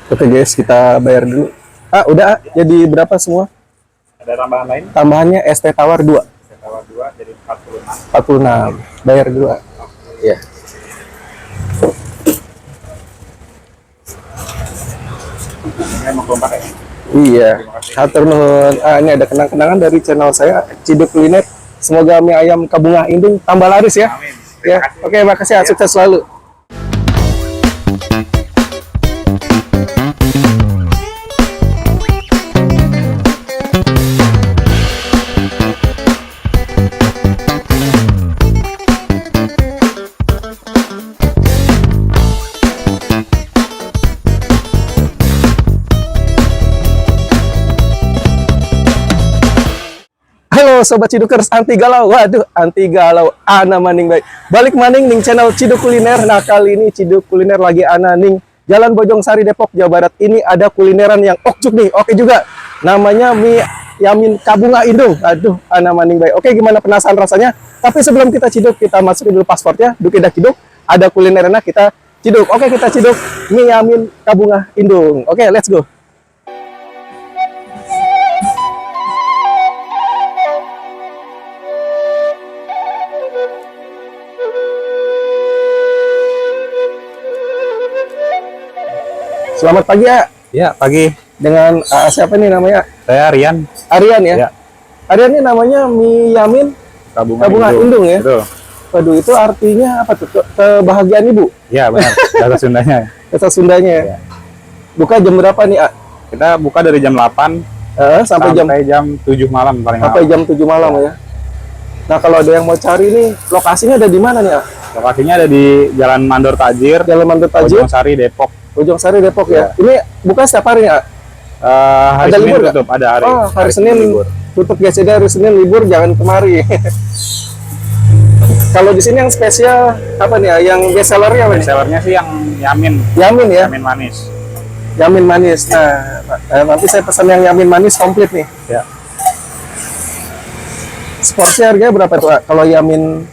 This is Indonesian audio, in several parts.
Oke guys, kita bayar dulu. Udah jadi berapa semua? Ada tambahan lain? Tambahannya ST Tawar 2. Tawar 2 jadi 46. 46. Bayar dulu. Ya. Ini mau keempat ya? Iya. Hatur nuhun. Ini ada kenang-kenangan dari channel saya Ciduk Kuliner. Semoga mie ayam Kabunga Indung tambah laris ya. Amin. Ya. Oke, makasih ya. Sukses selalu. Halo Sobat Cidukers, anti galau. Waduh, anti galau. Ana maning baik. Balik maning ning channel Ciduk Kuliner. Nah, kali ini Ciduk Kuliner lagi ana ning Jalan Bojong Sari Depok, Jawa Barat. Ini ada kulineran yang okjuk nih. Oke juga. Namanya mie Yamin Kabunga Indung. Aduh, ana maning baik. Oke, gimana penasaran rasanya? Tapi sebelum kita ciduk, kita masukin dulu pasportnya. Dukidah ciduk. Ada kulinerannya, kita ciduk. Oke, kita ciduk mie Yamin Kabunga Indung. Oke, let's go. Selamat pagi ya. Ya, pagi. Dengan siapa nih namanya? Saya Rian. Aryan ya? Ya. Aryan ini namanya mie Yamin Kabunga Indung ya? Betul. Waduh, itu artinya apa tuh? Kebahagiaan ibu? Ya, benar. Bahasa Sundanya. Bahasa Sundanya ya? Ya. Buka jam berapa nih, A? Kita buka dari jam 8 sampai jam 7 malam paling sampai malam. jam 7 malam ya. Nah, kalau ada yang mau cari nih, lokasinya ada di mana nih, A? Lokasinya ada di Jalan Mandor Tajir, Jalan Mandor Tajir, Bojong Sari, Depok. Bojong Sari Depok ya. Ya. Ini buka setiap hari nih, A? Hari Ada Senin libur nggak? tutup, ada hari. Hari Senin libur. tutup biasanya, hari Senin libur, jangan kemari. Kalau di sini yang spesial apa nih, A? Yang best sellernya apa nih? Sellernya sih yang Yamin. Yamin ya? Yamin manis. Yamin manis. Nah, nanti saya pesan yang Yamin manis komplit nih. Ya. Seporsi harganya berapa tuh, A? Kalau Yamin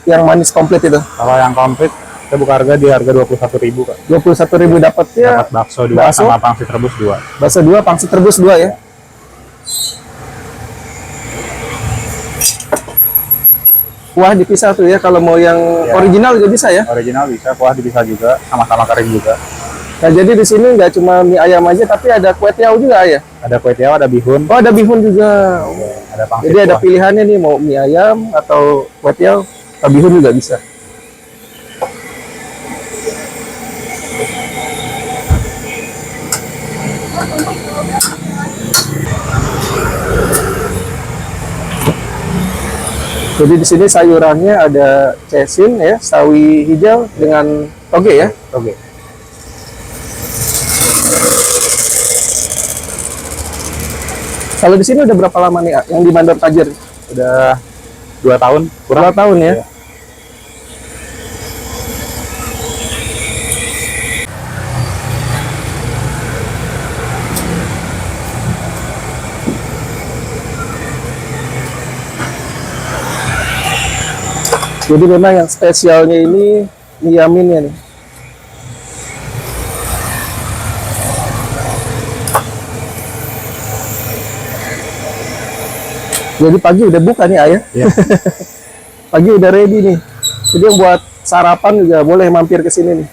yang manis komplit itu? Kalau yang komplit kita buka harga di harga 21.000, Kak. 21.000 dapatnya. Dapat bakso 2 bakso? sama pangsit rebus 2. Bakso 2, pangsit rebus 2 ya. Kuah dipisah tuh ya, kalau mau yang Ya. original juga bisa ya. Original bisa, kuah dipisah juga, sama-sama kering juga. Nah, jadi di sini nggak cuma mie ayam aja, tapi ada kue tiaw juga ya. Ada kue tiaw, ada bihun, Oh, ada bihun juga. ada pangsit Jadi ada kuah. pilihannya nih, mau mie ayam atau kue tiaw, atau bihun juga bisa. Jadi di sini sayurannya ada cesin ya, sawi hijau dengan toge ya. Oke. Kalau di sini udah berapa lama nih, A, yang di Mandor Tajir? Udah 2 tahun, kurang. 2 tahun ya. Iya. Jadi memang yang spesialnya ini mie Yaminnya nih. Jadi pagi udah buka nih, Ayah. Iya. Pagi udah ready nih. Jadi yang buat sarapan juga boleh mampir ke sini nih.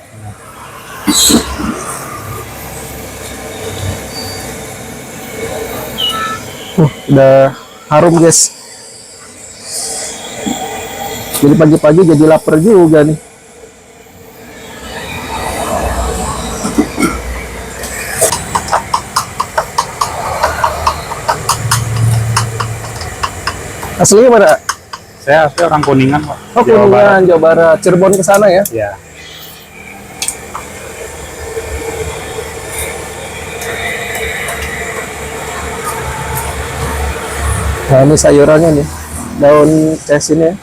Udah harum guys. Jadi pagi-pagi jadi lapar juga nih. Aslinya mana? Saya asli orang Kuningan, Pak. Oh, Kuningan, Jawa Barat. Cirebon ke sana ya? Iya. Nah, ini sayurannya nih. Daun cesinnya.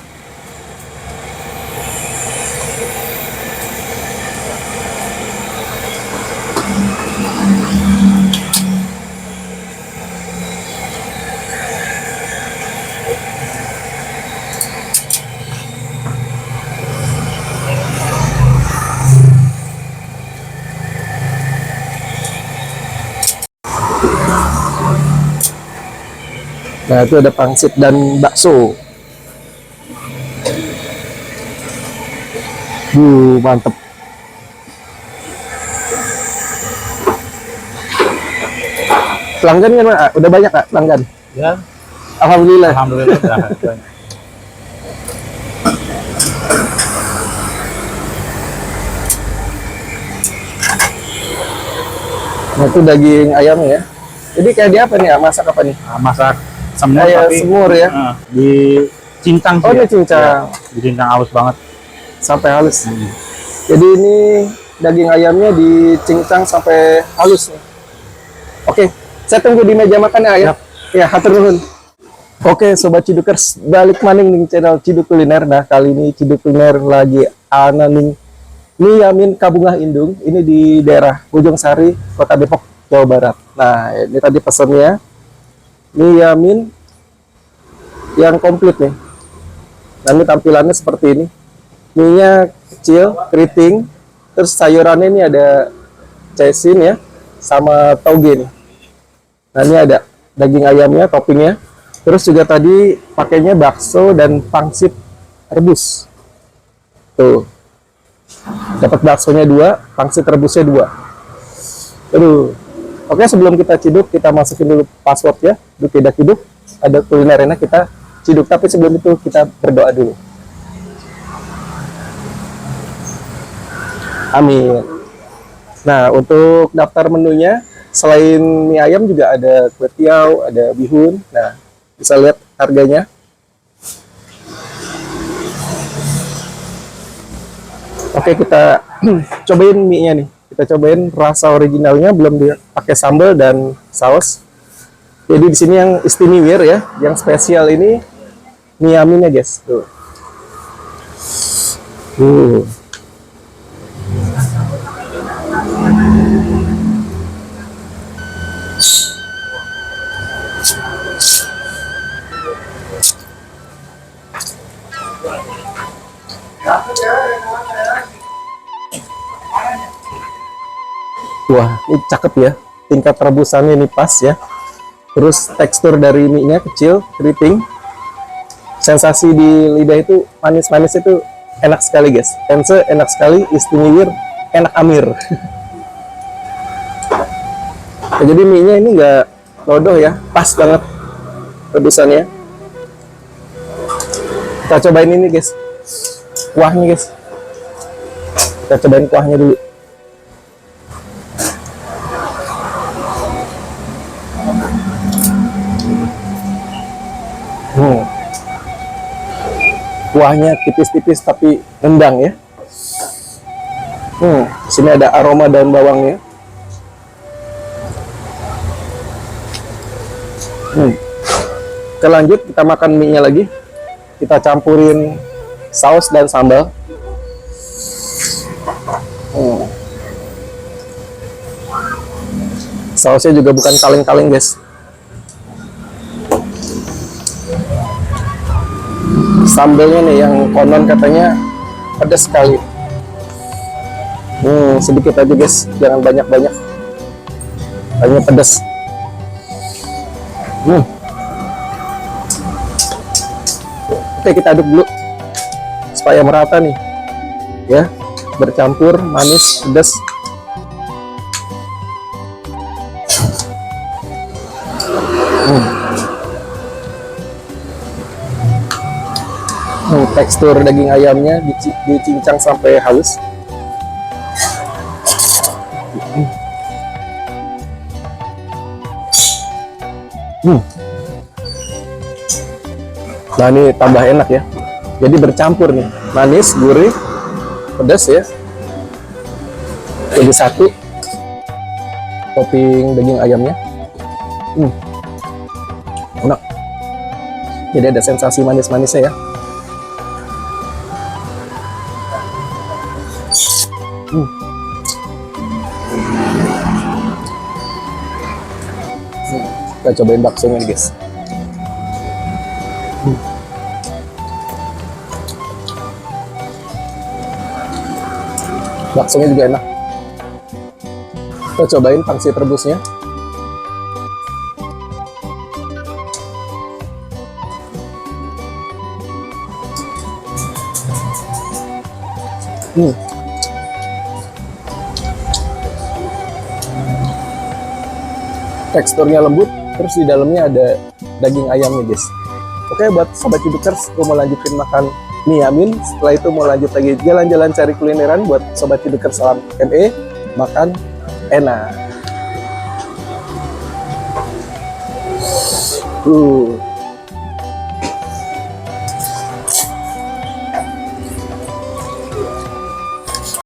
Nah, itu ada pangsit dan bakso. Mantep. Pelanggan kan, Mak? Udah banyak, Kak, pelanggan? Ya, Alhamdulillah. alhamdulillah udah banyak. Nah, itu daging ayam ya. Jadi kayak di apa nih, Kak? Masak apa nih? Nah, masak semur Kayak tapi semur ya? di cincang sih. Oh, ya. ini cincang. Ya, di cincang halus banget. Sampai halus. Jadi ini daging ayamnya dicincang sampai halus. Oke, saya tunggu di meja makan ya. Siap. Ya, hatur nuhun. Oke, Sobat Cidukers, balik maning ning channel Ciduk Kuliner. Nah, kali ini Ciduk Kuliner lagi ana ning Miyamin Kabungah Indung. Ini di daerah Ujung Sari, Kota Depok, Jawa Barat. Nah, ini tadi pesannya Miyamin yang komplit nih. Nah, ini tampilannya seperti ini. Mie-nya kecil, keriting, terus sayurannya ini ada caisin ya, sama toge nih. Nah, ini ada daging ayamnya, toppingnya. Terus juga tadi pakainya bakso dan pangsit rebus. Tuh. Dapat baksonya 2, pangsit rebusnya 2. Aduh. Oke, sebelum kita ciduk, kita masukin dulu password ya. Duk tidak ciduk, ada kuliner enak kita ciduk. Tapi sebelum itu kita berdoa dulu. Amin. Nah, untuk daftar menunya, selain mie ayam juga ada kue tiaw, ada bihun. Nah, bisa lihat harganya. Oke, kita cobain mie-nya nih. Kita cobain rasa originalnya, belum dipakai sambal dan saus. Jadi di sini yang istimewa ya, yang spesial ini mie aminnya, guys. Tuh. Wah, ini cakep ya. Tingkat rebusannya ini pas ya. Terus tekstur dari mie-nya kecil, keriting. Sensasi di lidah itu manis-manis itu enak sekali, guys. Ense enak sekali, istimewa, enak amir. Nah, jadi mie-nya ini nggak lodoh ya, pas banget rebusannya. Kita cobain ini, guys. Kuahnya, guys. Kita cobain kuahnya dulu. Kuahnya tipis-tipis tapi nendang ya. Sini ada aroma daun bawangnya. Kita lanjut, kita makan mie-nya lagi. Kita campurin saus dan sambal. Sausnya juga bukan kaleng-kaleng, guys. Sambalnya nih yang konon katanya pedas sekali. Sedikit aja, guys, jangan banyak-banyak. Hanya pedas. Oke, kita aduk dulu supaya merata nih, ya, bercampur manis, pedas. Tekstur daging ayamnya dicincang sampai halus. Nah, ini tambah enak ya. Jadi bercampur nih, manis, gurih, pedas ya. Jadi satu topping daging ayamnya. Enak. Jadi ada sensasi manis-manisnya ya. Kita cobain baksonya nih, guys. Baksonya juga enak. Kita cobain pangsit rebusnya. Hmm. Teksturnya lembut, terus di dalamnya ada daging ayamnya guys. Oke, buat sobat Cidukers, gue mau lanjutin makan mie yamin. Setelah itu mau lanjut lagi jalan-jalan cari kulineran. Buat sobat Cidukers, salam ME, makan enak.